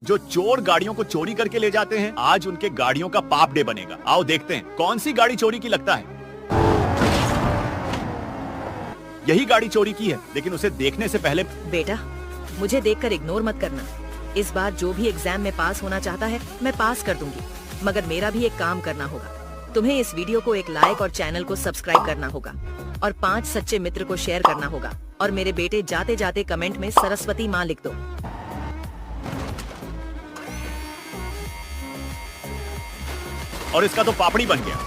जो चोर गाड़ियों को चोरी करके ले जाते हैं, आज उनके गाड़ियों का पाप डे बनेगा। आओ देखते हैं कौन सी गाड़ी चोरी की लगता है। यही गाड़ी चोरी की है, लेकिन उसे देखने से पहले। बेटा, मुझे देखकर इग्नोर मत करना। इस बार जो भी एग्जाम में पास होना चाहता है मैं पास कर दूंगी, मगर मेरा भी एक काम करना होगा। तुम्हें इस वीडियो को एक लाइक और चैनल को सब्सक्राइब करना होगा और 5 सच्चे मित्र को शेयर करना होगा। और मेरे बेटे, जाते जाते कमेंट में सरस्वती माँ लिख दो। और इसका तो पापड़ी बन गया।